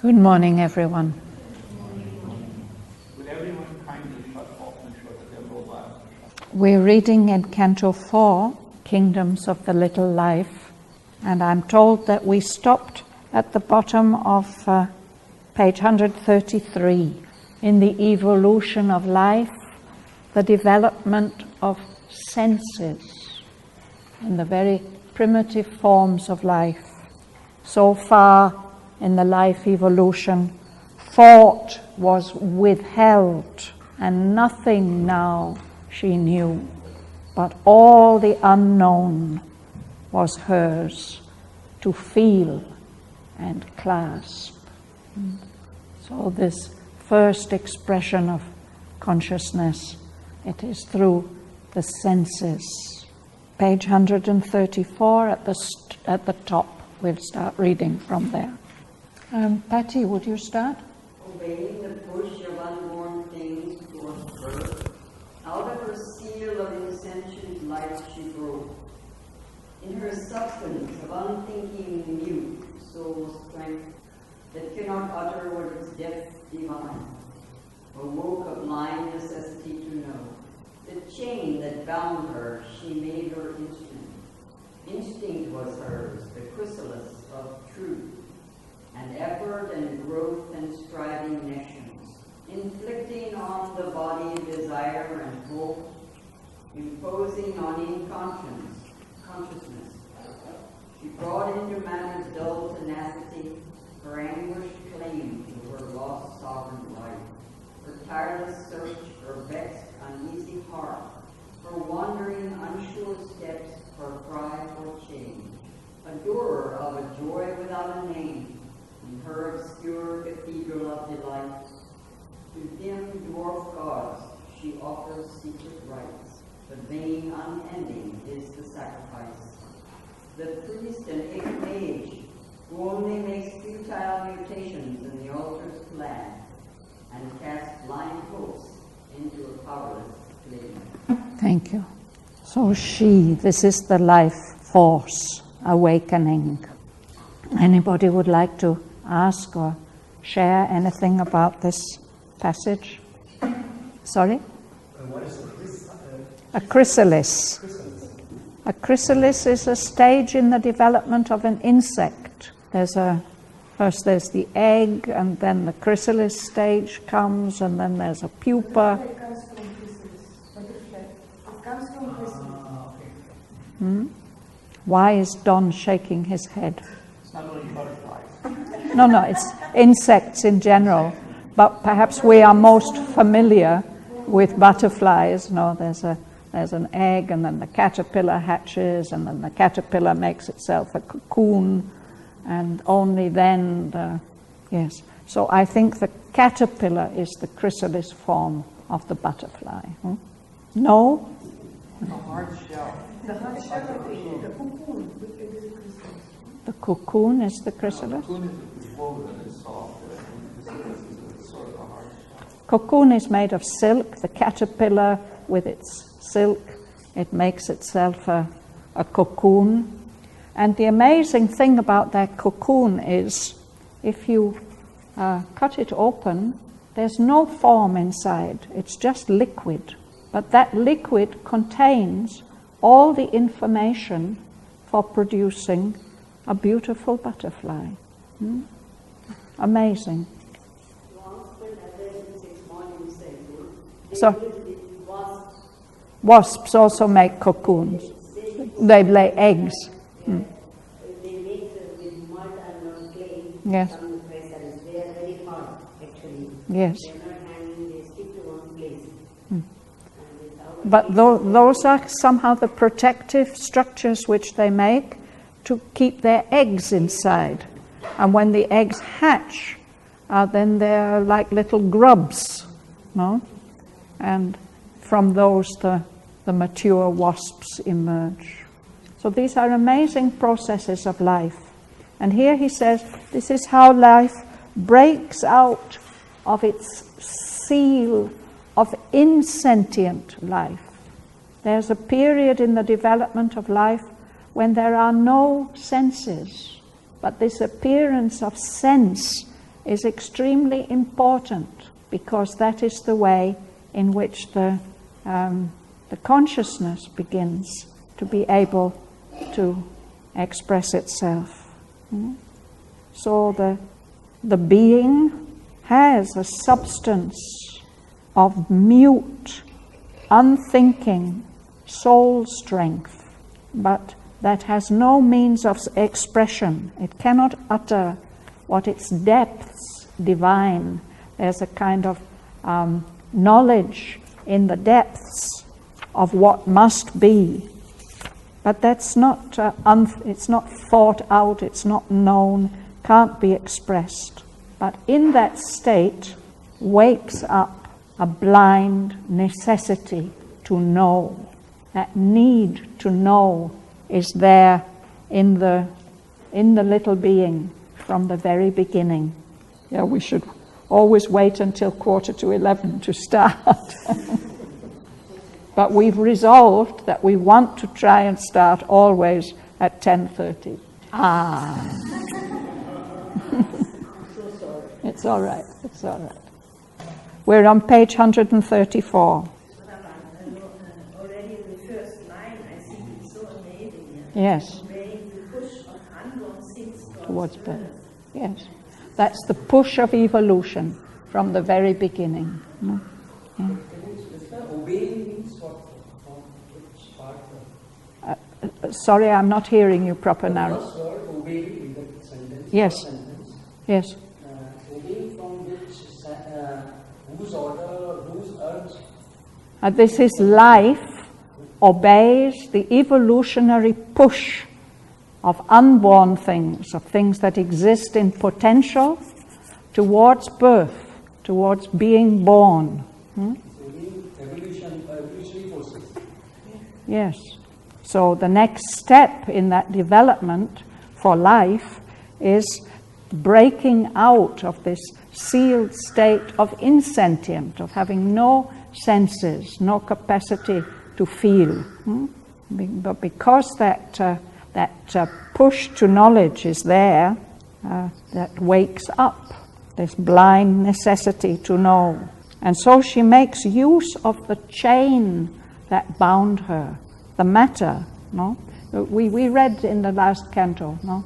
Good morning, everyone. Would everyone kindly shut off and shut their mobile? We're reading in Canto 4, Kingdoms of the Little Life, and I'm told that we stopped at the bottom of page 133, in the evolution of life, the development of senses, and the very primitive forms of life. So far, in the life evolution, thought was withheld, and nothing now she knew, but all the unknown was hers to feel and clasp. So this first expression of consciousness, it is through the senses. Page 134 at the top. We'll start reading from there. Patty, would you start? Obeying the push of unborn things towards birth, out of her seal of insentient life she broke. In her substance of unthinking mute soul strength that cannot utter what its depth divine, awoke a blind necessity to know. The chain that bound her she made her instrument. Instinct was hers, the chrysalis of truth, and effort and growth and striving nescience, inflicting on the body desire and hope, imposing on consciousness. She brought into matter's dull tenacity her anguished claim to her lost sovereign life, her tireless search, her vexed, uneasy heart, her wandering, unsure steps, her cry for change, adorer of a joy without a name, in her obscure cathedral of delight. To dim dwarf gods she offers secret rites, but vain unending is the sacrifice. The priest and mage, who only makes futile mutations in the altar's plan, and casts blind hopes into a powerless flame. Thank you. So this is the life force awakening. Anybody would like to ask or share anything about this passage? Sorry? What is a chrysalis? A chrysalis is a stage in the development of an insect. First there's the egg, and then the chrysalis stage comes, and then there's a pupa. It comes from chrysalis. It comes from chrysalis. Why is Don shaking his head? It's not only butterflies. No, it's insects in general. But perhaps we are most familiar with butterflies. No, there's an egg, and then the caterpillar hatches, and then the caterpillar makes itself a cocoon, and only then yes. So I think the caterpillar is the chrysalis form of the butterfly. No? The hard shell. The hard shell of the cocoon is a chrysalis. The cocoon is the chrysalis? The cocoon is woven and it's soft. The chrysalis is sort of a hard shell. Cocoon is made of silk. The caterpillar, with its silk, it makes itself a cocoon. And the amazing thing about that cocoon is, if you cut it open, there's no form inside. It's just liquid. But that liquid contains all the information for producing a beautiful butterfly. Amazing. So, wasps also make cocoons. They lay eggs. They make with mud and clay. Yes. Some chrysalis. They are very hard, actually. Yes. They are not hanging, they stick to one place. But those are somehow the protective structures which they make to keep their eggs inside. And when the eggs hatch, then they're like little grubs, no? And from those the mature wasps emerge. So these are amazing processes of life. And here he says, this is how life breaks out of its seal of insentient life. There's a period in the development of life when there are no senses, but this appearance of sense is extremely important, because that is the way in which the consciousness begins to be able to express itself. So the being has a substance of mute, unthinking soul strength, but that has no means of expression. It cannot utter what its depths divine. There's a kind of knowledge in the depths of what must be, but that's not it's not thought out, it's not known, can't be expressed. But in that state wakes up a blind necessity to know. That need to know is there in the little being from the very beginning. Yeah, we should always wait until 11:15 to start. But we've resolved that we want to try and start always at 10:30. It's all right, it's all right. We're on page 134. Already in the first line, I think it's so amazing. Yes. Obeying the push of unborn things Towards birth. Yes. That's the push of evolution from the very beginning. Yeah. Obeying means what? Which part? Sorry, I'm not hearing you proper now. The first word, obeying, in the sentence. Yes. Sentence. Yes. Obeying from which, whose order, whose urge? This is life obeys the evolutionary push of unborn things, of things that exist in potential, towards birth, towards being born. Evolutionary forces. Yes. So the next step in that development for life is breaking out of this sealed state of insentient, of having no senses, no capacity to feel. But because that push to knowledge is there, that wakes up this blind necessity to know. And so she makes use of the chain that bound her, the matter. No, we read in the last canto, no,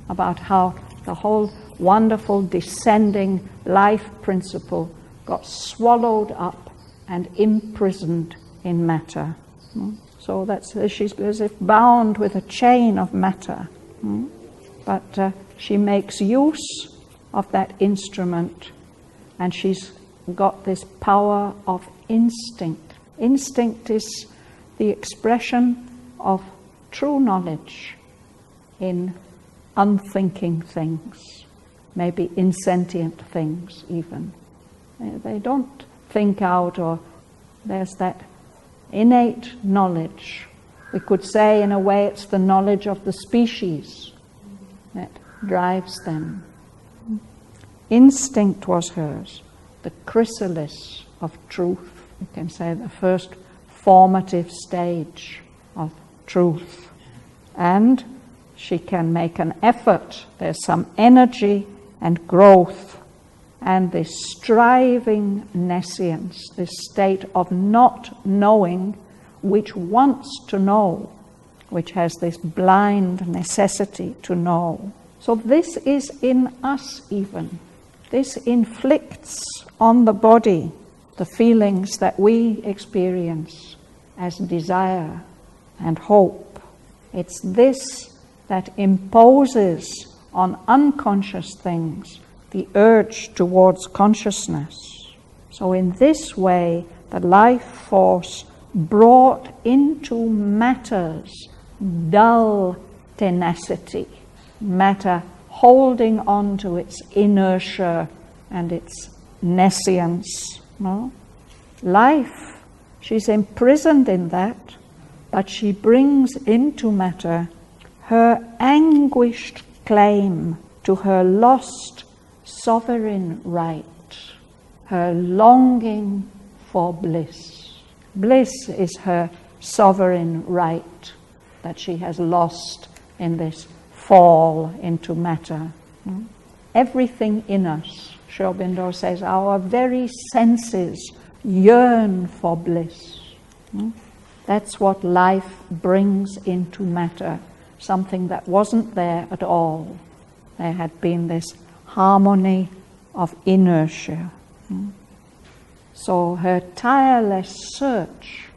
about how the whole wonderful descending life principle got swallowed up and imprisoned in matter. So that's she's as if bound with a chain of matter. But she makes use of that instrument, and she's got this power of instinct. Instinct is the expression of true knowledge in unthinking things, maybe insentient things even. They don't think out, or there's that innate knowledge. We could say in a way it's the knowledge of the species that drives them. Instinct was hers, the chrysalis of truth. You can say the first formative stage of truth. And she can make an effort. There's some energy and growth, and this striving nescience, this state of not knowing, which wants to know, which has this blind necessity to know. So this is in us even. This inflicts on the body the feelings that we experience as desire and hope. It's this that imposes on unconscious things the urge towards consciousness. So in this way, the life force brought into matter's dull tenacity, matter holding on to its inertia and its nescience. No? Life, she's imprisoned in that, but she brings into matter her anguished claim to her lost sovereign right, her longing for bliss. Bliss is her sovereign right that she has lost in this fall into matter. Everything in us Sri Aurobindo says, our very senses yearn for bliss. That's what life brings into matter, something that wasn't there at all. There had been this harmony of inertia. So her tireless search,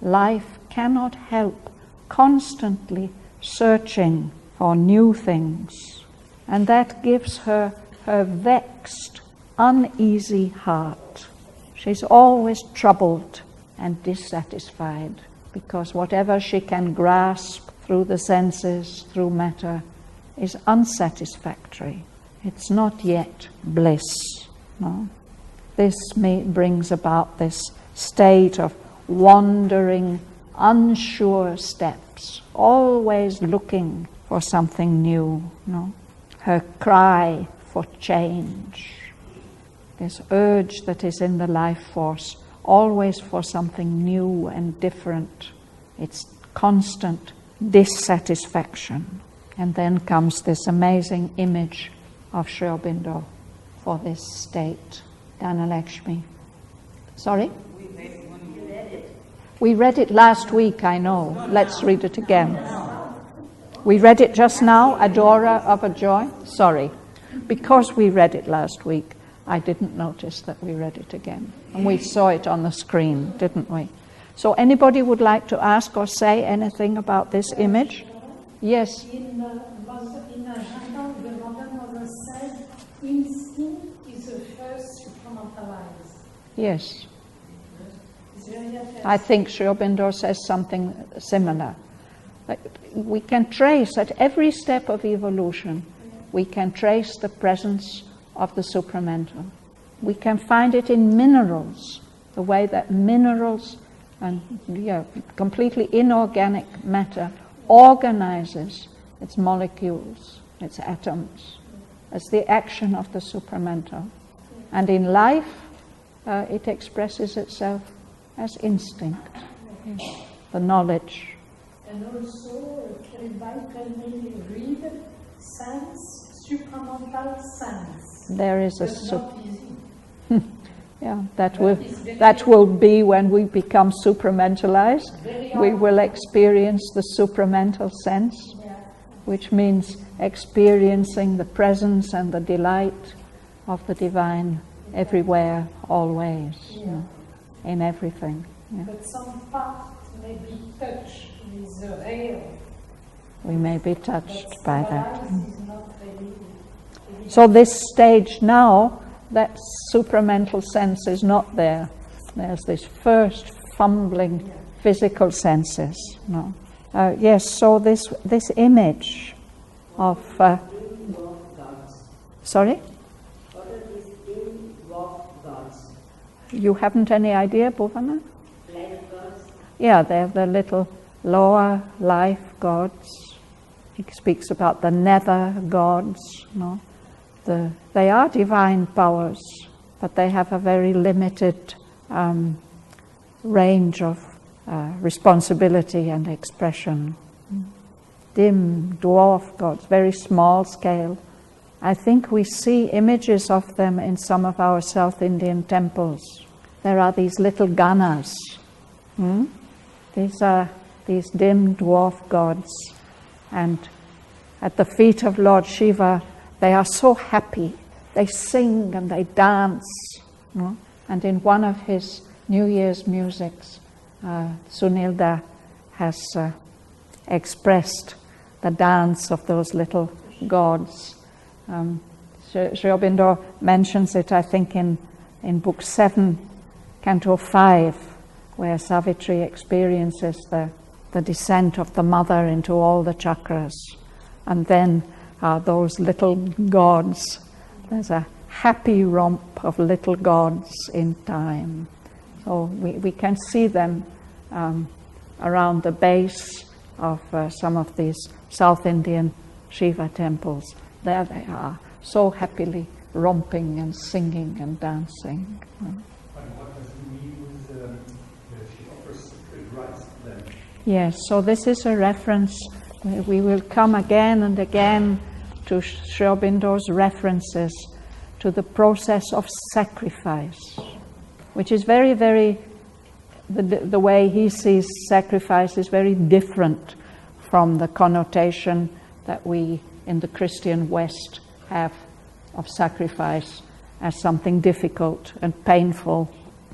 life cannot help constantly searching for new things. And that gives her her vexed, uneasy heart. She's always troubled and dissatisfied because whatever she can grasp through the senses, through matter, is unsatisfactory. It's not yet bliss. No? This brings about this state of wandering, unsure steps, always looking for something new. No? Her cry for change, this urge that is in the life force, always for something new and different. It's constant dissatisfaction. And then comes this amazing image of Sri Aurobindo for this state. Dhanalakshmi. Sorry? We read it last week, I know. Let's read it again. We read it just now, Adora of a Joy. Sorry. Because we read it last week, I didn't notice that we read it again. And we saw it on the screen, didn't we? So anybody would like to ask or say anything about this image? Yes? In Ajanta, the Mother Mother said, instinct is the first supramentalized. Yes. I think Sri Aurobindo says something similar. We can trace, at every step of evolution, we can trace the presence of the supramental. We can find it in minerals, the way that minerals and completely inorganic matter organizes its molecules, its atoms, as the action of the supramental. And in life, it expresses itself as instinct, the knowledge. And also, can we read sense, supramental sense? There is a not easy. Yeah, that will be when we become supramentalized. We will experience the supramental sense, which means experiencing the presence and the delight of the divine everywhere, always, in everything. Yeah. But some part may be touched with the real. We may be touched by that. Is not really. So this stage now, that supramental sense is not there. There's this first fumbling physical senses. No. Yes, so this image of... sorry? What are these dim dwarf gods? You haven't any idea, Bhavana? Life gods? Yeah, they're the little lower life gods. He speaks about the nether gods. No? They are divine powers, but they have a very limited range of responsibility and expression. Dim dwarf gods, very small scale. I think we see images of them in some of our South Indian temples. There are these little ganas. These are these dim dwarf gods. And at the feet of Lord Shiva, they are so happy. They sing and they dance. And in one of his New Year's musics, Sunilda has expressed the dance of those little gods. Sri Aurobindo mentions it, I think, in Book 7, Canto 5, where Savitri experiences the descent of the mother into all the chakras. And then those little gods, there's a happy romp of little gods in time. So we can see them around the base of some of these South Indian Shiva temples. There they are, so happily romping and singing and dancing. And what does it mean with that she offers sacred rites then? Yes, so this is a reference. We will come again and again to Sri Aurobindo's references to the process of sacrifice, which is very, very, the way he sees sacrifice is very different from the connotation that we in the Christian West have of sacrifice as something difficult and painful.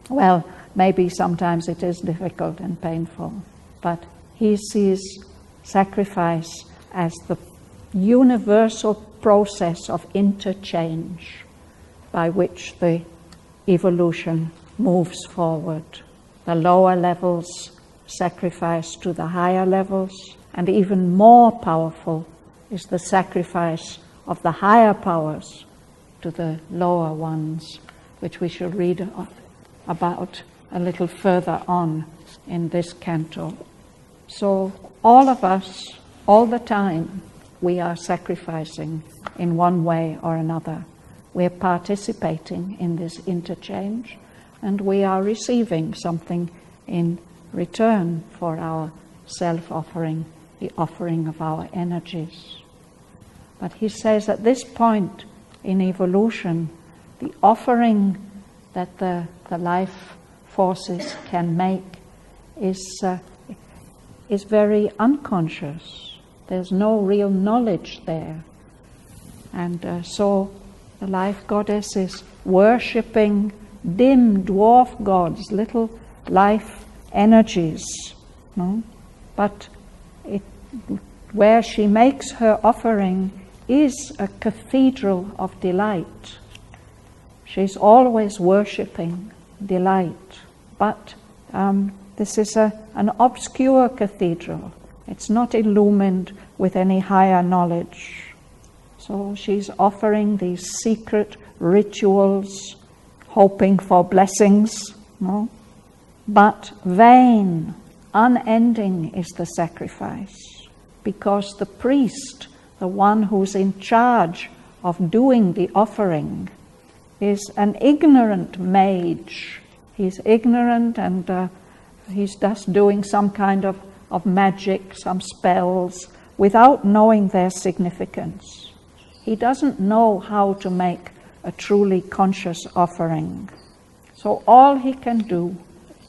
Well, maybe sometimes it is difficult and painful, but he sees sacrifice as the universal process of interchange by which the evolution moves forward. The lower levels sacrifice to the higher levels, and even more powerful is the sacrifice of the higher powers to the lower ones, which we shall read about a little further on in this canto. So all of us, all the time, we are sacrificing in one way or another. We are participating in this interchange, and we are receiving something in return for our self-offering, the offering of our energies. But he says at this point in evolution, the offering that the life forces can make is very unconscious. There's no real knowledge there. And so the life goddess is worshipping dim dwarf gods, little life energies. No? But where she makes her offering is a cathedral of delight. She's always worshipping delight. But this is an obscure cathedral. It's not illumined with any higher knowledge. So she's offering these secret rituals, hoping for blessings, no? But vain, unending is the sacrifice, because the priest, the one who's in charge of doing the offering, is an ignorant mage. He's ignorant, and he's just doing some kind of magic, some spells, without knowing their significance. He doesn't know how to make a truly conscious offering. So all he can do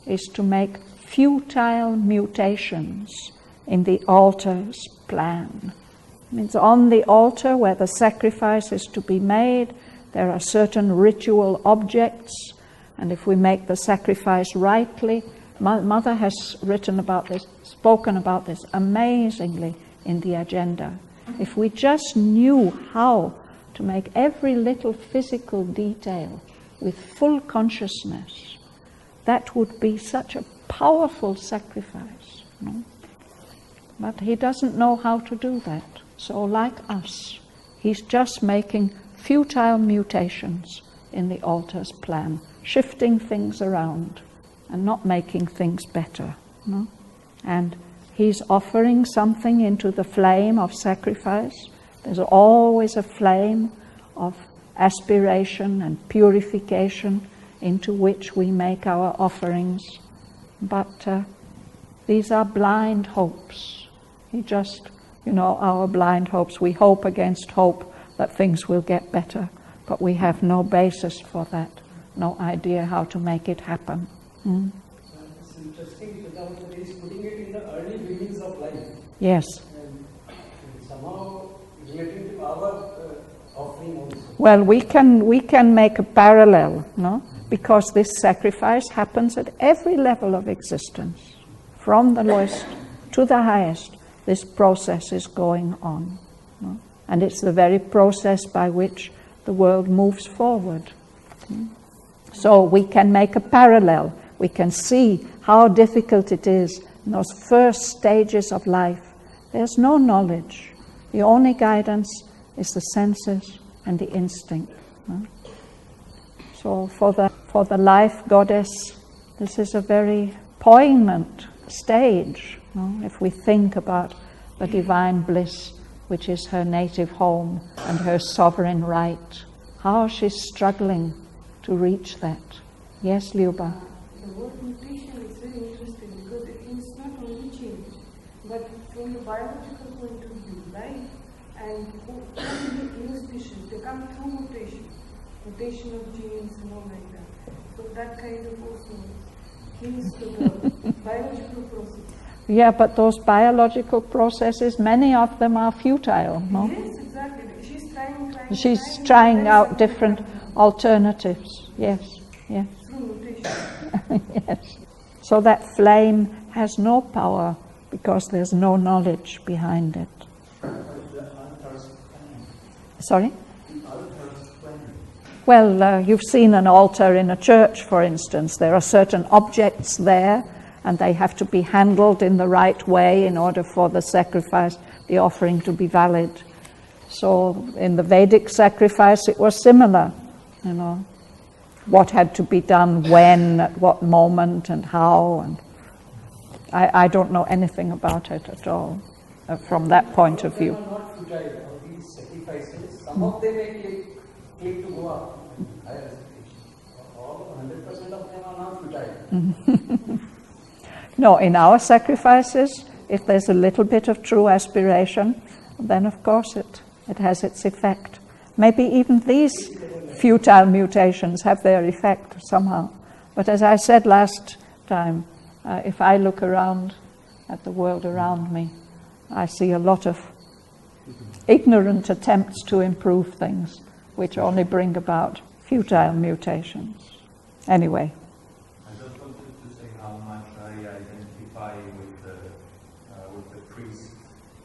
is to make futile mutations in the altar's plan. It means on the altar where the sacrifice is to be made, there are certain ritual objects, and if we make the sacrifice rightly, Mother has written about this, spoken about this amazingly in the agenda. If we just knew how to make every little physical detail with full consciousness, that would be such a powerful sacrifice. No? But he doesn't know how to do that. So like us, he's just making futile mutations in the altar's plan, shifting things around and not making things better. No? And he's offering something into the flame of sacrifice. There's always a flame of aspiration and purification into which we make our offerings. But these are blind hopes. He just, our blind hopes. We hope against hope that things will get better, but we have no basis for that, no idea how to make it happen. It's interesting that he's putting it in the early beginnings of life. Yes. And somehow relating to our offering also. Well, we can make a parallel, no? Because this sacrifice happens at every level of existence, from the lowest to the highest. This process is going on, no? And it's the very process by which the world moves forward. So we can make a parallel. We can see how difficult it is in those first stages of life. There's no knowledge. The only guidance is the senses and the instinct. No? So for the life goddess, this is a very poignant stage. No? If we think about the divine bliss, which is her native home and her sovereign right, how she's struggling to reach that. Yes, Liuba? The word mutation is very interesting because it means not only change, but from the biological point of view, right? And new species, they come through mutation. mutation of genes and all like that. So that kind of also links to the biological process. Yeah, but those biological processes, many of them are futile, no? Yes, exactly. She's trying out different alternatives. Yes, yes. Through mutation. Yes. So that flame has no power because there's no knowledge behind it. Sorry? Well, you've seen an altar in a church, for instance. There are certain objects there, and they have to be handled in the right way in order for the sacrifice, the offering, to be valid. So in the Vedic sacrifice, it was similar, you know, what had to be done when, at what moment, and how. And I don't know anything about it at all from that point of view. They are not futile, all these sacrifices. Some of them may take to go up. Higher aspiration. All 100% of them are not futile. No, in our sacrifices, if there's a little bit of true aspiration, then of course it has its effect. Maybe even these futile mutations have their effect somehow. But as I said last time, if I look around at the world around me, I see a lot of ignorant attempts to improve things, which only bring about futile mutations. Anyway. I just wanted to say how much I identify with the priest.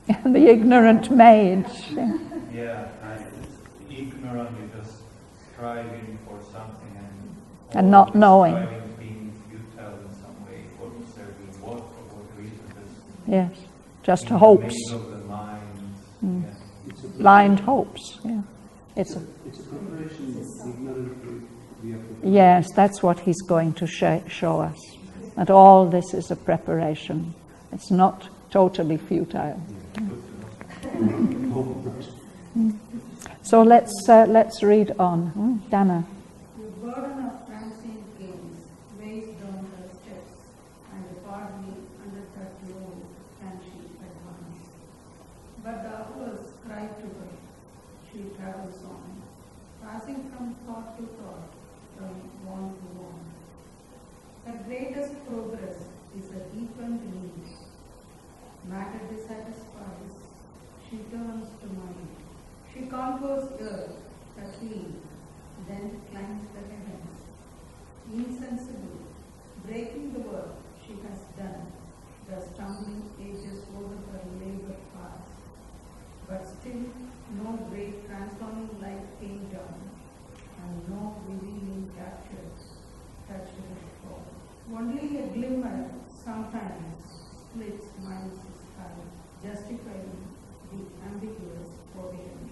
The ignorant maid. Yeah, ignorant, you're just striving for something and not knowing. Striving being futile in some way, for serving what, for what reason? Yes, just hopes. Of the mind. Mm. Yeah. Blind hopes. Yeah, it's a preparation. Ignorant. Yes, that's what he's going to show us. That all this is a preparation. It's not totally futile. So let's read on. Dana. The burden of transient gains weighs down her steps, and hardly under that load can she advance. But the hours cry to her. She travels on, passing from thought to thought, from want to want. Her greatest progress is a deepened need. Matter dissatisfies, she turns to mind. She conquers earth, her queen, then climbs the heavens. Insensible, breaking the work she has done, the stumbling ages over her labor path. But still no great transforming light came down, and no revealing capture touched her fall. Only a glimmer sometimes splits mind's sky, justifying the ambiguous provisions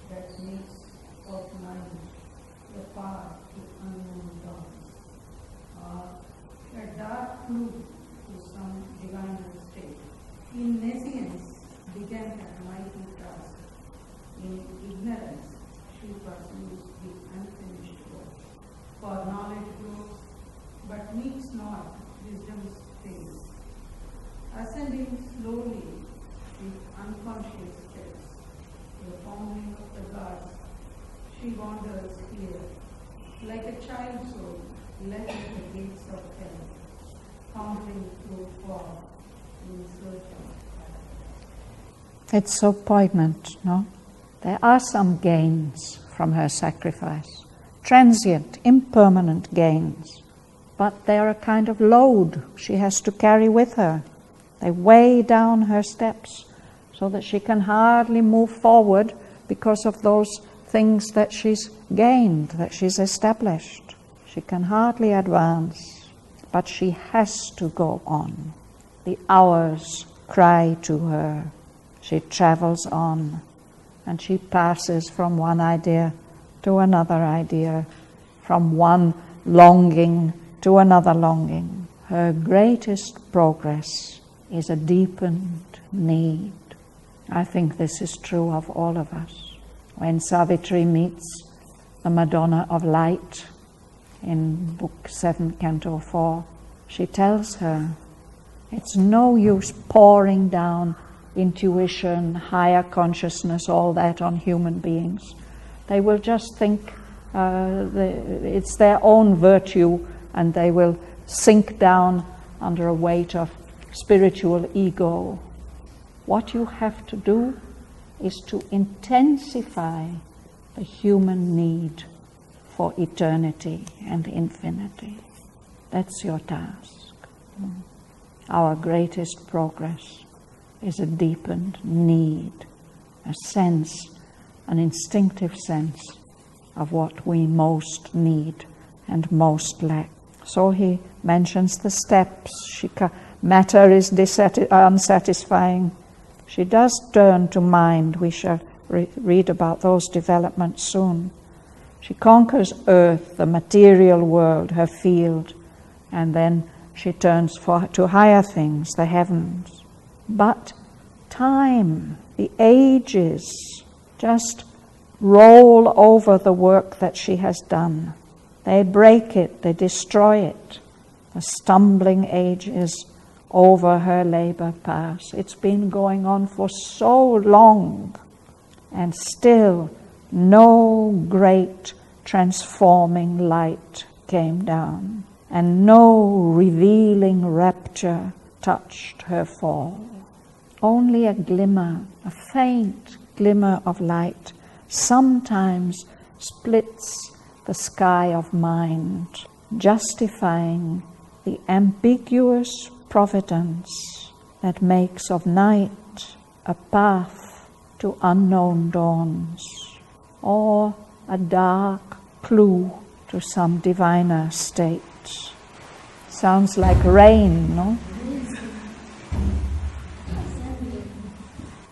that makes of mind the path to unknown dawns, or a dark clue to some diviner state. In nescience began her mighty task. In ignorance she pursues the unfinished work. For knowledge grows, but meets not wisdom's pace. Ascending slowly with unconscious steps, the founding of the gods, she wanders here, like a child soul led to the gates of hell, wandering through fog in search of paradise. It's so poignant, no? There are some gains from her sacrifice, transient, impermanent gains, but they're a kind of load she has to carry with her. They weigh down her steps so that she can hardly move forward because of those things that she's gained, that she's established. She can hardly advance, but she has to go on. The hours cry to her. She travels on, and she passes from one idea to another idea, from one longing to another longing. Her greatest progress is a deepened need. I think this is true of all of us. When Savitri meets the Madonna of Light in Book 7, Canto 4, she tells her, it's no use pouring down intuition, higher consciousness, all that on human beings. They will just think It's their own virtue, and they will sink down under a weight of spiritual ego. What you have to do is to intensify the human need for eternity and infinity. That's your task. Our greatest progress is a deepened need, a sense, an instinctive sense of what we most need and most lack. So he mentions the steps. Matter is unsatisfying. She does turn to mind. We shall read about those developments soon. She conquers earth, the material world, her field, and then she turns to higher things, the heavens. But time, the ages, just roll over the work that she has done. They break it, they destroy it. The stumbling ages over her labor pass. It's been going on for so long, and still no great transforming light came down, and no revealing rapture touched her fall. Only a glimmer, a faint glimmer of light, sometimes splits the sky of mind, justifying the ambiguous providence that makes of night a path to unknown dawns, or a dark clue to some diviner state. Sounds like rain, no?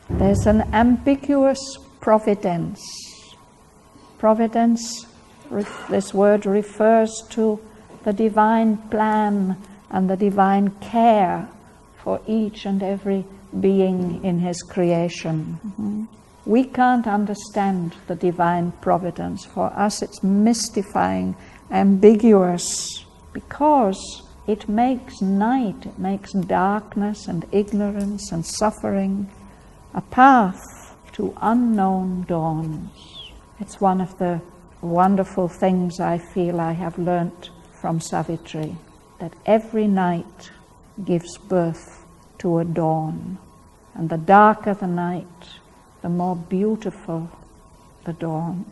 There's an ambiguous providence. Providence, this word refers to the divine plan and the divine care for each and every being in his creation. Mm-hmm. We can't understand the divine providence. For us it's mystifying, ambiguous, because it makes night, it makes darkness and ignorance and suffering a path to unknown dawns. It's one of the wonderful things I feel I have learnt from Savitri, that every night gives birth to a dawn. And the darker the night, the more beautiful the dawn.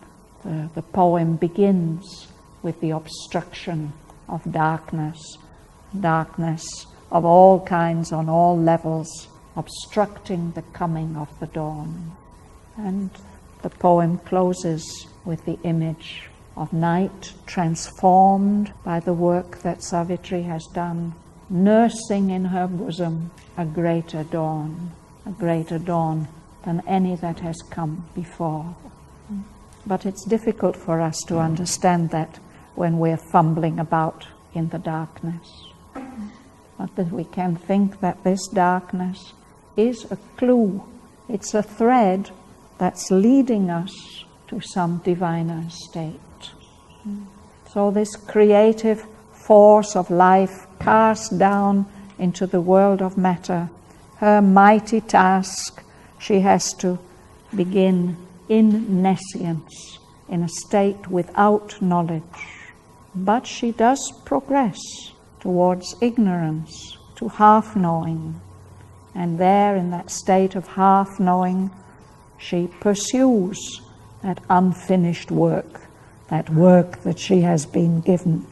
The poem begins with the obstruction of darkness of all kinds on all levels, obstructing the coming of the dawn. And the poem closes with the image of night transformed by the work that Savitri has done, nursing in her bosom a greater dawn than any that has come before. But it's difficult for us to understand that when we're fumbling about in the darkness. But that we can think that this darkness is a clue, it's a thread that's leading us to some diviner state. So this creative force of life cast down into the world of matter, her mighty task, she has to begin in nescience, in a state without knowledge. But she does progress towards ignorance, to half-knowing. And there, in that state of half-knowing, she pursues that unfinished work, that work that she has been given.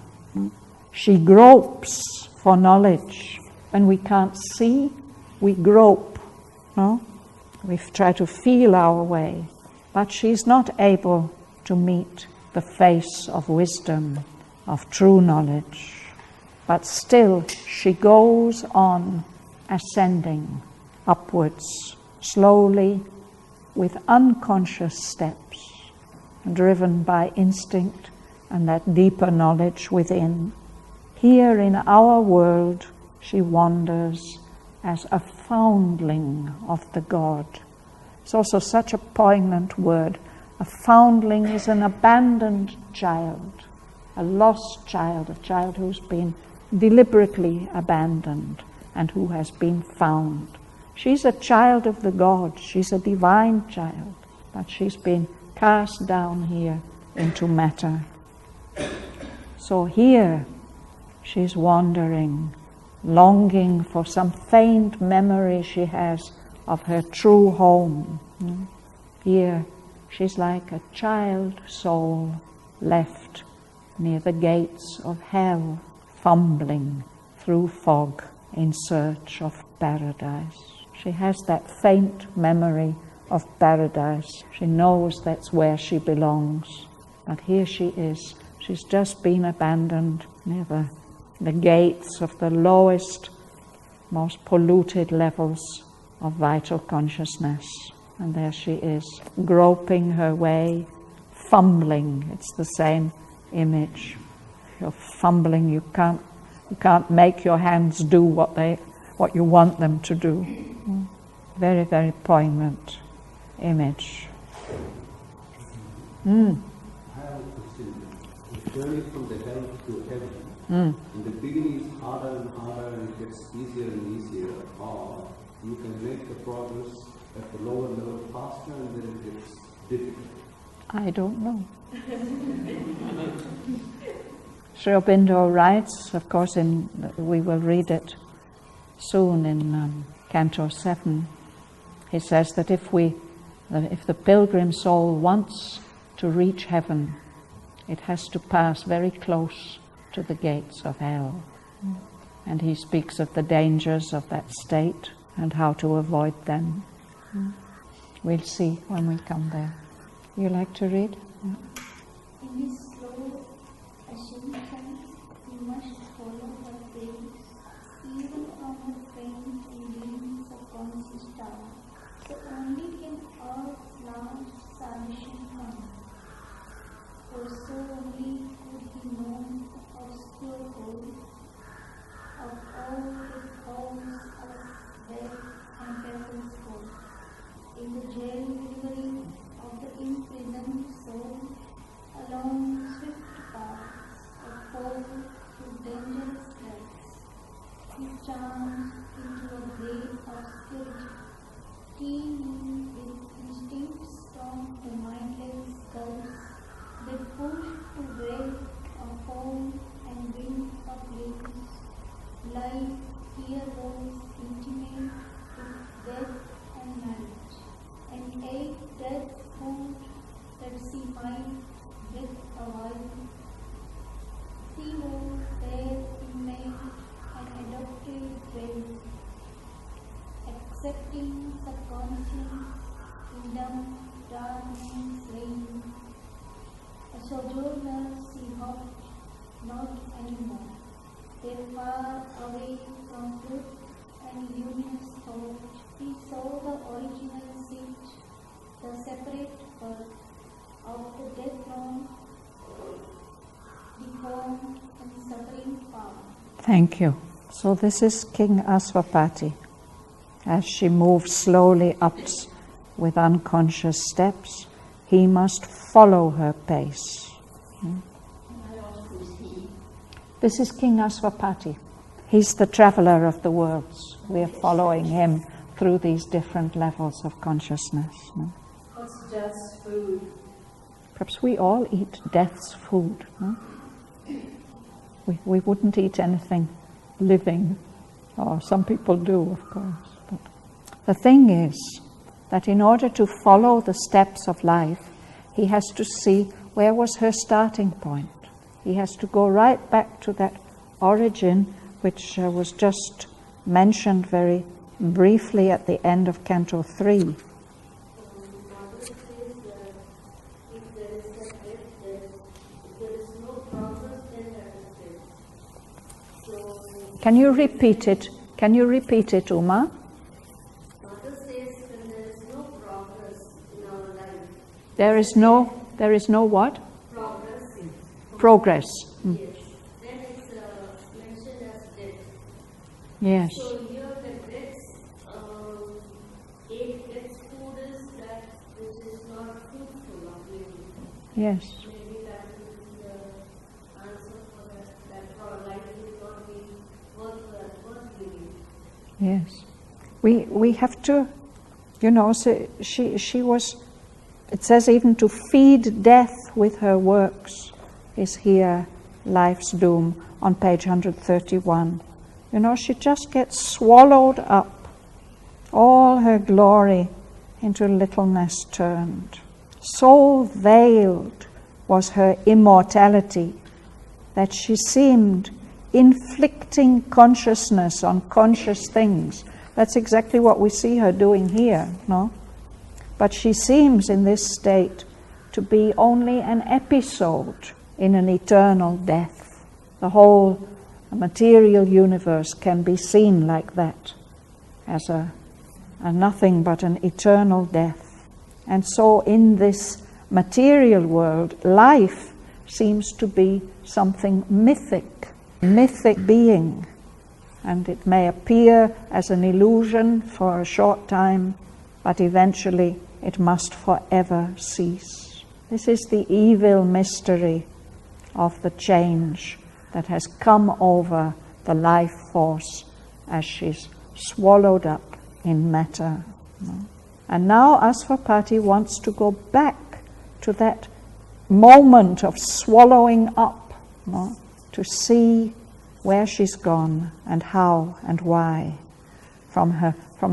She gropes for knowledge. When we can't see, we grope, no? We try to feel our way. But she's not able to meet the face of wisdom, of true knowledge. But still, she goes on ascending upwards, slowly, with unconscious steps, driven by instinct and that deeper knowledge within. Here in our world, she wanders as a foundling of the God. It's also such a poignant word. A foundling is an abandoned child, a lost child, a child who's been deliberately abandoned and who has been found. She's a child of the God. She's a divine child, but she's been cast down here into matter. So here she's wandering, longing for some faint memory she has of her true home. Here she's like a child soul left near the gates of hell, fumbling through fog in search of paradise. She has that faint memory of paradise. She knows that's where she belongs. But here she is. She's just been abandoned near the gates of the lowest, most polluted levels of vital consciousness. And there she is, groping her way, fumbling. It's the same image. You're fumbling, you can't make your hands do what you want them to do. Very, very poignant image. I have a question. The journey from the hell to heaven, in the beginning it's harder and harder and it gets easier and easier, or you can make the progress at the lower level faster and then it gets difficult. I don't know. Sri Aurobindo writes, of course, we will read it soon in Canto 7. He says that if the pilgrim soul wants to reach heaven, it has to pass very close to the gates of hell. And he speaks of the dangers of that state and how to avoid them. We'll see when we come there. You like to read? Yeah. In this slow ascension, you must follow her pace, even from her faint gleams of conscious star. So only can earth's large salvation come. For so only could he know the obscure goal of all that calls us death and petals fall. In the jail delivery of the imprisoned soul, along swift paths of fall through dangerous depths, he charms into a great obscurity, teeming with instincts from the mindless gulfs that push to break a foam and wind of leaves. Life here was intimate with death and night, and ate death's food that she might breathe a while. She was there inmate and adopted grave, accepting subconscious in dumb darkness reign. A sojourner she hopped not anymore. They far away from truth and luminous thought, he saw the original seat, the separate birth of the death-known, deformed and suffering power. Thank you. So this is King Aswapati. As she moves slowly up with unconscious steps, he must follow her pace. This is King Aswapati. He's the traveler of the worlds. We are following him through these different levels of consciousness. What's death's food? Perhaps we all eat death's food. We wouldn't eat anything living, or some people do, of course. But the thing is that in order to follow the steps of life, he has to see where was her starting point. He has to go right back to that origin, which was just mentioned very briefly at the end of Canto 3. Can you repeat it? Can you repeat it, Uma? Mother says when there is no progress in our life. There is no what? Progress. Progress. Yes. Then it's mentioned as death. Yes. So here the death's death's food is that which is not fruitful of living. Yes. Maybe that is the answer for that our life will not be worth living. Yes. We have to, so she was It says even to feed death with her works is here life's doom on page 131. You know, she just gets swallowed up, all her glory into littleness turned. So veiled was her immortality that she seemed inflicting consciousness on conscious things. That's exactly what we see her doing here, no? But she seems in this state to be only an episode in an eternal death. The whole material universe can be seen like that, as a nothing but an eternal death. And so in this material world, life seems to be something mythic being. And it may appear as an illusion for a short time, but eventually it must forever cease. This is the evil mystery of the change that has come over the life force as she's swallowed up in matter. And now Asvapati wants to go back to that moment of swallowing up, to see where she's gone and how and why, from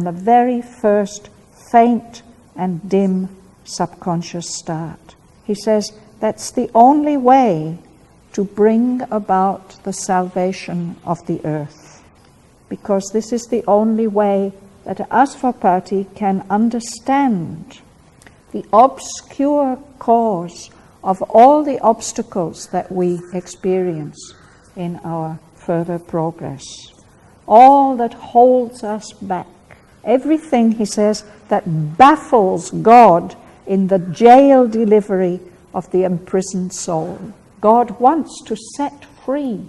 the very first faint and dim subconscious start. He says that's the only way to bring about the salvation of the earth, because this is the only way that Asvapati can understand the obscure cause of all the obstacles that we experience in our further progress. All that holds us back. Everything, he says, that baffles God in the jail delivery of the imprisoned soul. God wants to set free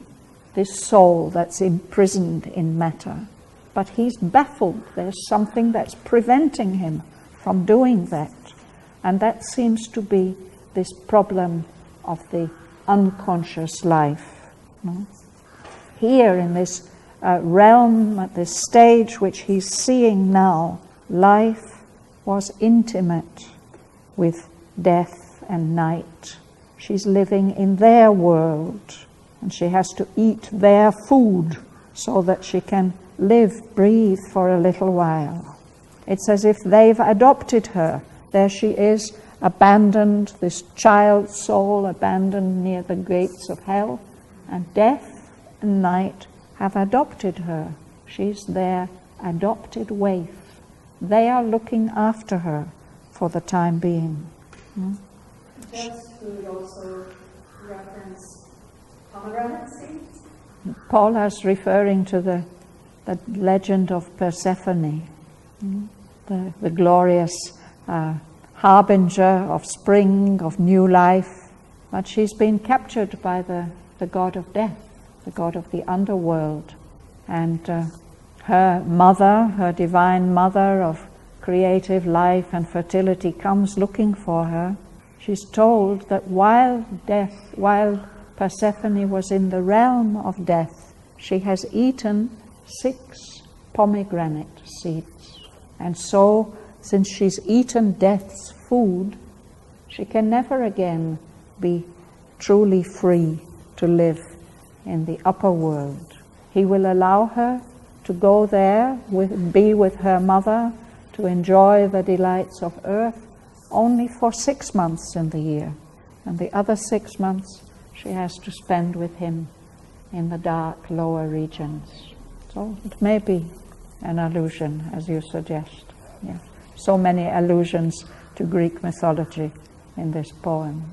this soul that's imprisoned in matter. But he's baffled. There's something that's preventing him from doing that. And that seems to be this problem of the unconscious life. Here in this realm, at this stage which he's seeing now, life was intimate with death and night. She's living in their world, and she has to eat their food so that she can live, breathe for a little while. It's as if they've adopted her. There she is, abandoned, this child soul abandoned near the gates of hell, and death and night have adopted her. She's their adopted waif. They are looking after her for the time being. Does food also reference pomegranate seeds? Paula is referring to the legend of Persephone, the glorious harbinger of spring, of new life. But she's been captured by the god of death, the god of the underworld. And her mother, her divine mother of creative life and fertility, comes looking for her. She's told that while Persephone was in the realm of death, she has eaten 6 pomegranate seeds. And so, since she's eaten death's food, she can never again be truly free to live in the upper world. He will allow her to go there, be with her mother, to enjoy the delights of earth, only for 6 months in the year. And the other 6 months she has to spend with him in the dark lower regions. So it may be an allusion, as you suggest. Yeah. So many allusions to Greek mythology in this poem.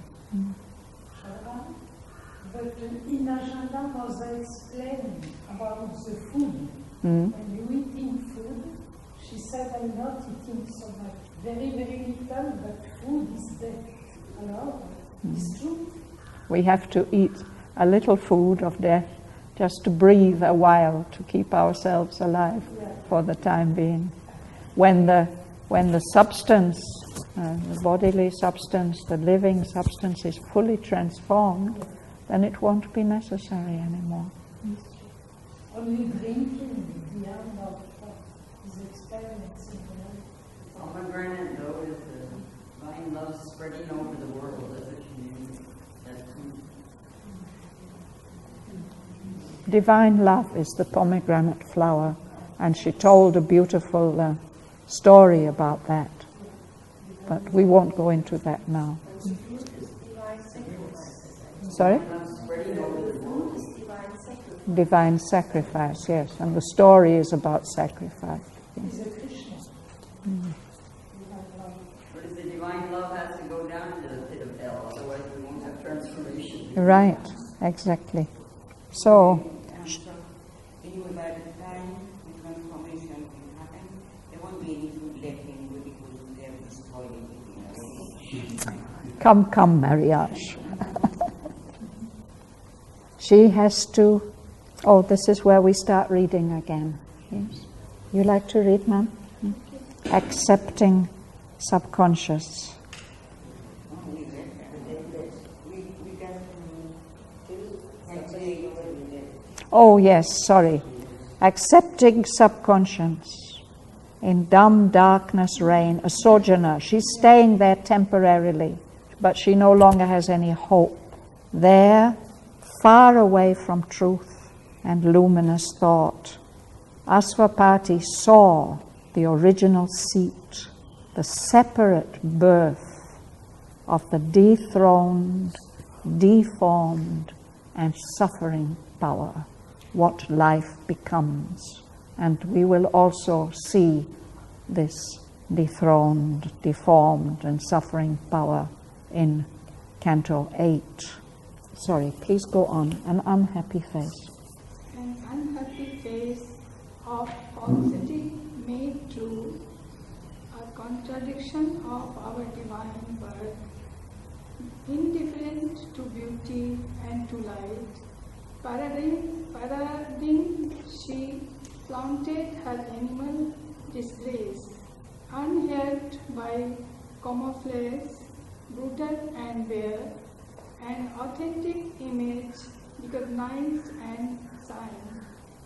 But in Ajahn was explaining about the food. When you eating food, she said, I'm not eating so much. Very, very little, but food is there. It's true. We have to eat a little food of death just to breathe a while, to keep ourselves alive for the time being. When the substance, the bodily substance, the living substance is fully transformed, then it won't be necessary anymore. Only drinking the end of his experience. Pomegranate, though, is the divine love spreading over the world as a community. Divine love is the pomegranate flower, and she told a beautiful story about that. But we won't go into that now. Sorry? Divine sacrifice, yes. And the story is about sacrifice. Yes. But if the divine love has to go down to the pit of hell, otherwise we won't have transformation. Right, exactly. So, anyway, by the time the transformation will happen, there won't be any food left anybody because they have destroyed everything already. come, Mariage. She has to... Oh, this is where we start reading again. Yes. You like to read, ma'am? Accepting subconscious. Oh, yes, sorry. Accepting subconscious. In dumb darkness reign, a sojourner. She's staying there temporarily, but she no longer has any hope. There, far away from truth and luminous thought, Asvapati saw the original seat, the separate birth of the dethroned, deformed, and suffering power, what life becomes. And we will also see this dethroned, deformed, and suffering power in Canto 8. Sorry, please go on. An unhappy face. An unhappy face of falsity made true, a contradiction of our divine birth, indifferent to beauty and to light, parading she flaunted her animal disgrace, unhelped by camouflage, brutal and bare, an authentic image recognized and signed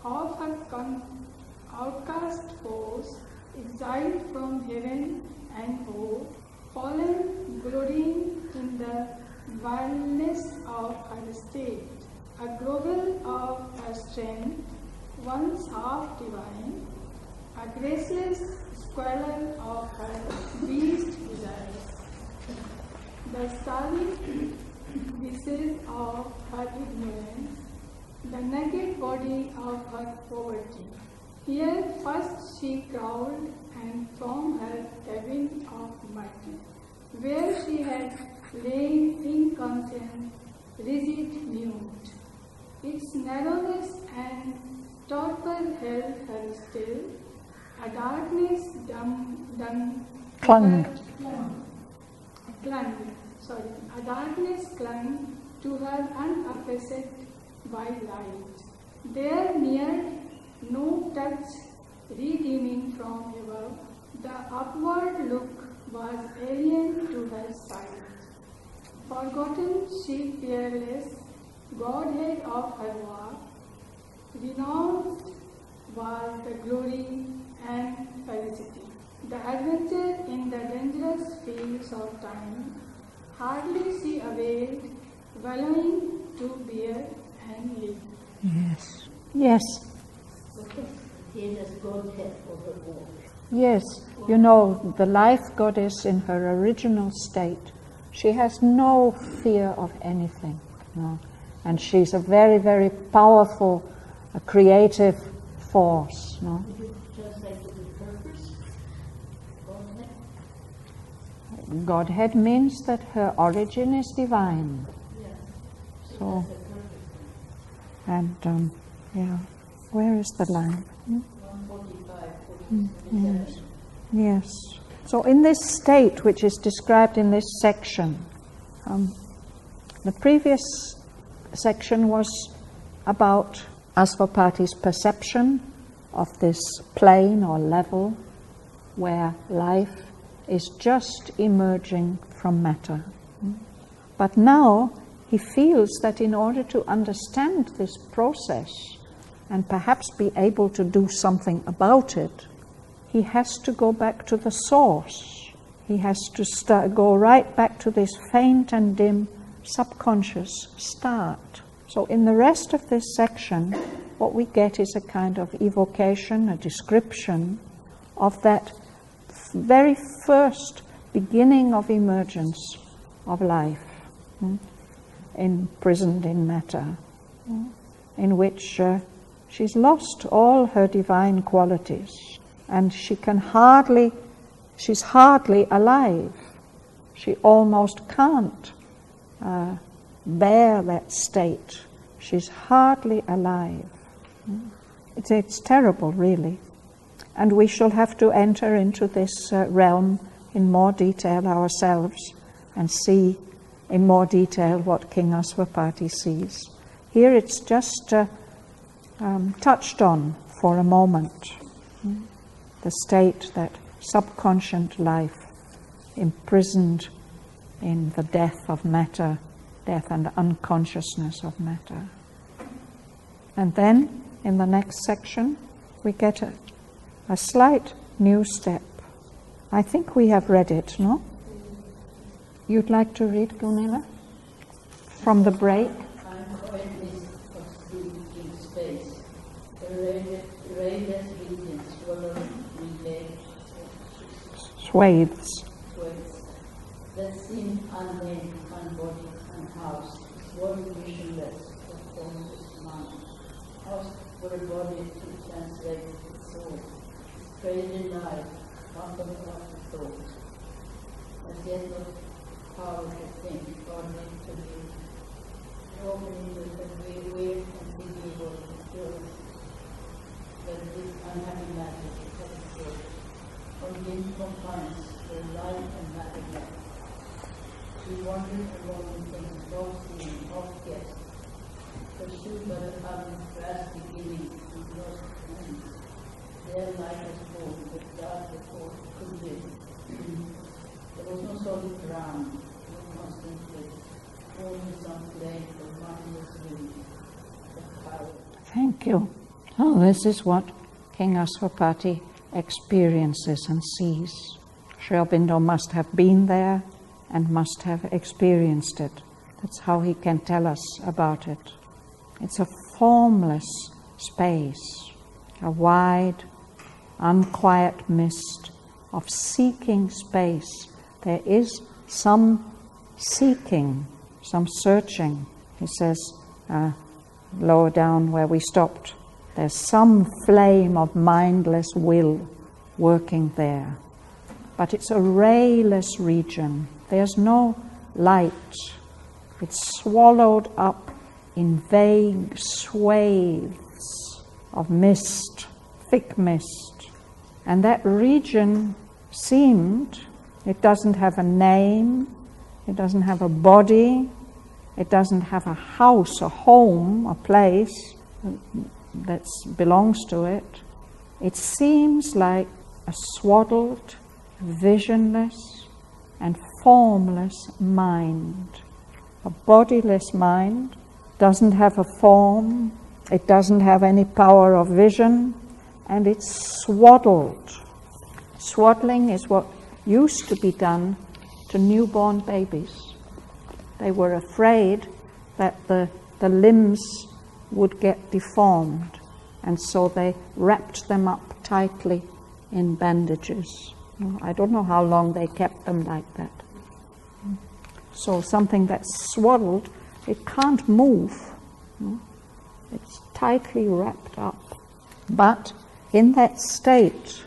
of her outcast foes, exiled from heaven and earth, fallen glorying in the vileness of her state, a grovel of her strength, once half divine, a graceless squalor of her beast desires, the sullied visage of her ignorance, the naked body of her poverty. Here first she crawled, and from her cabin of mud, where she had lain inconscient, rigid, mute, its narrowness and torpor held her still, a darkness a darkness clung to her unaffected by light. There near no touch redeeming from above, the upward look was alien to her sight. Forgotten she fearless, Godhead of her walk, renounced was the glory and felicity. The adventure in the dangerous fields of time, hardly she availed, wallowing to bear and live. Yes. Yes. Yes. You know, the life goddess in her original state, she has no fear of anything. No? And she's a very, very powerful, creative force. No? Godhead means that her origin is divine. So, and yeah, where is the line? Yes. Yes. So in this state, which is described in this section, the previous section was about Asvapati's perception of this plane or level where life is just emerging from matter. But now he feels that in order to understand this process and perhaps be able to do something about it, he has to go back to the source. he has to go right back to this faint and dim subconscious start. So in the rest of this section, what we get is a kind of evocation, a description of that very first beginning of emergence of life, imprisoned in matter, in which she's lost all her divine qualities, and she's hardly alive. She almost can't bear that state. She's hardly alive. It's terrible, really. And we shall have to enter into this realm in more detail ourselves and see in more detail what King Aswapati sees. Here it's just touched on for a moment. The state, that subconscious life imprisoned in the death of matter, death and unconsciousness of matter. And then, in the next section, we get a slight new step. I think we have read it, no? You'd like to read, Gunilla? From the break? Unquietness of sleeping space. The rayless regions swallowing relay Swathes. That seem unnamed, unbodied, unhoused, swallowing visionless, of formless mind. Housed for a body to translate its soul. Strayed in life, phantom of thought. As yet not power to think, or meant to live. Opening with a weird and medieval joy. That this unhappy matter has its soul. Only confines where life and matter met. She wandered along in things both seen, off guessed. Pursued by the vast beginning and lost end. Their life was born, but God before could live. There was no solid ground, no constant place, only some flame for mindless wind of power. Thank you. Oh, this is what King Aswapati experiences and sees. Sri Aurobindo must have been there and must have experienced it. That's how he can tell us about it. It's a formless space, a wide, unquiet mist of seeking space. There is some seeking, some searching. He says lower down where we stopped, there's some flame of mindless will working there. But it's a rayless region. There's no light. It's swallowed up in vague swathes of mist, thick mist. And that region seemed, it doesn't have a name, it doesn't have a body, it doesn't have a house, a home, a place that belongs to it. It seems like a swaddled, visionless and formless mind. A bodiless mind doesn't have a form, it doesn't have any power of vision, and it's swaddled. Swaddling is what used to be done to newborn babies. They were afraid that the limbs would get deformed, and so they wrapped them up tightly in bandages. I don't know how long they kept them like that. So something that's swaddled, it can't move. It's tightly wrapped up. But in that state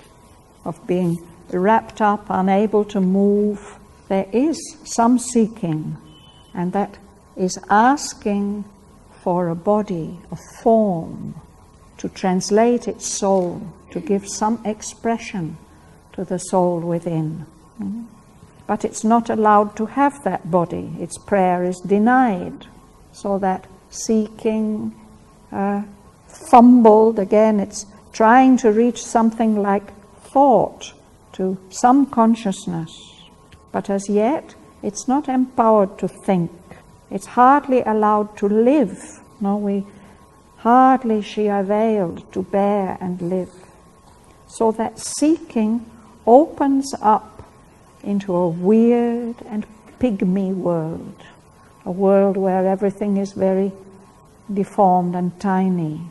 of being wrapped up, unable to move, there is some seeking, and that is asking for a body, a form, to translate its soul, to give some expression to the soul within. But it's not allowed to have that body. Its prayer is denied. So that seeking, fumbled, again, it's trying to reach something like thought, to some consciousness. But as yet, it's not empowered to think. It's hardly allowed to live. No, hardly she availed to bear and live. So that seeking opens up into a weird and pygmy world, a world where everything is very deformed and tiny.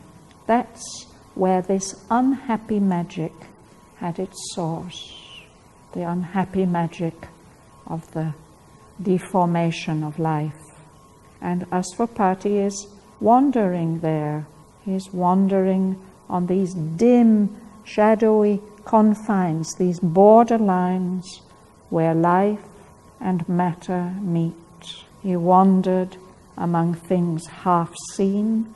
That's where this unhappy magic had its source, the unhappy magic of the deformation of life. And Asvapati is wandering there. He's wandering on these dim, shadowy confines, these borderlines where life and matter meet. He wandered among things half seen,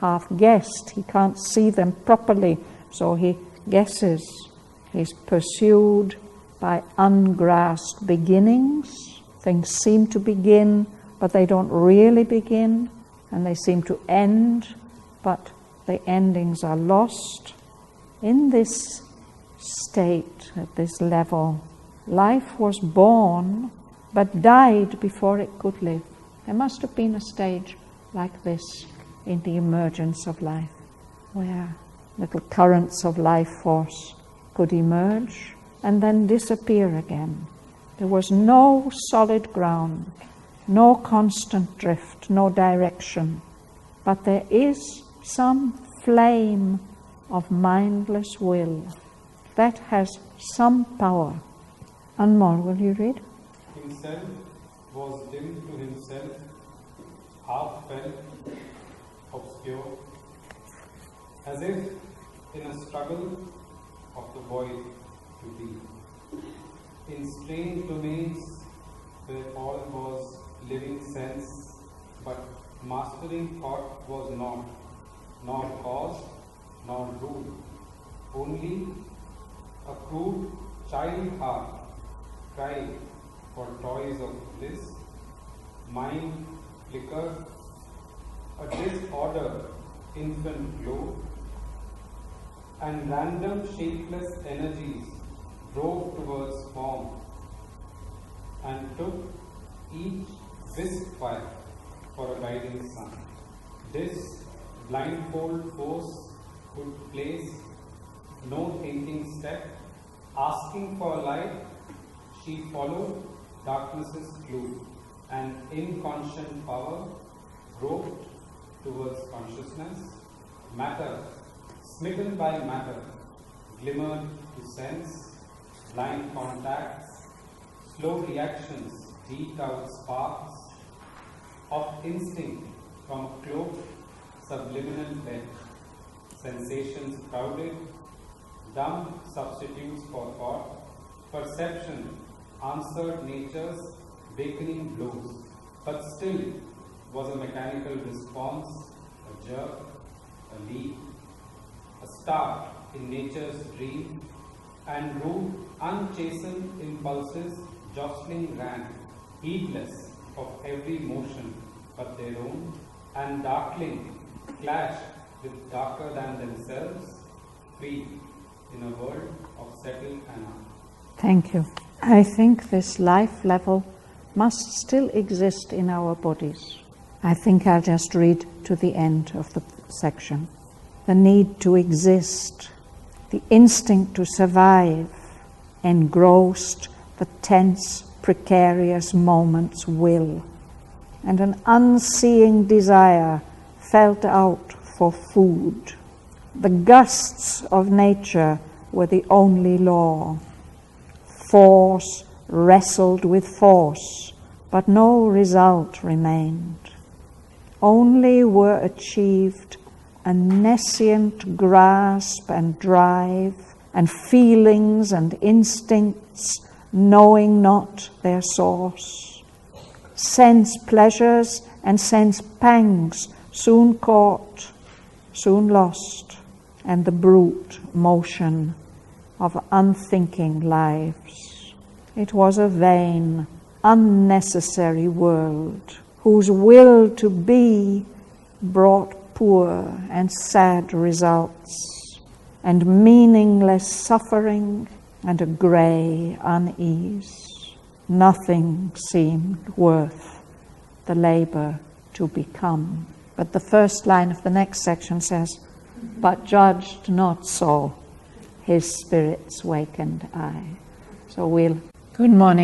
half guessed. He can't see them properly, so he guesses. He's pursued by ungrasped beginnings. Things seem to begin, but they don't really begin, and they seem to end, but the endings are lost. In this state, at this level, life was born, but died before it could live. There must have been a stage like this in the emergence of life, where little currents of life force could emerge and then disappear again. There was no solid ground, no constant drift, no direction, but there is some flame of mindless will that has some power. Anmol, will you read? Himself was dim to himself, half felt, obscure, as if in a struggle of the void to be. In strange domains where all was living sense, but mastering thought was not, nor cause, nor rule, only a crude child heart cried for toys of bliss, mind flicker, a disorder infant glow, and random shapeless energies drove towards form and took each whisk fire for a guiding sun. This blindfold force could place no thinking step, asking for light, she followed darkness's clue, and inconscient power groped towards consciousness. Matter, smitten by matter, glimmered to sense, blind contacts, slow reactions beat out sparks of instinct from a cloaked subliminal bed. Sensations crowded, dumb substitutes for thought, perception answered nature's wakening blows, but still was a mechanical response, a jerk, a leap, a start in nature's dream, and rude, unchastened impulses jostling ran, heedless of every motion but their own, and darkling clashed with darker than themselves, free in a world of settled anarchy. Thank you. I think this life level must still exist in our bodies. I think I'll just read to the end of the section. The need to exist, the instinct to survive, engrossed the tense, precarious moment's will, and an unseeing desire felt out for food. The gusts of nature were the only law. Force wrestled with force, but no result remained. Only were achieved a nescient grasp and drive, and feelings and instincts knowing not their source. Sense pleasures and sense pangs soon caught, soon lost, and the brute motion of unthinking lives. It was a vain, unnecessary world, whose will to be brought poor and sad results, and meaningless suffering, and a grey unease. Nothing seemed worth the labour to become. But the first line of the next section says, "But judged not so his spirit's wakened eye." So we'll Good morning.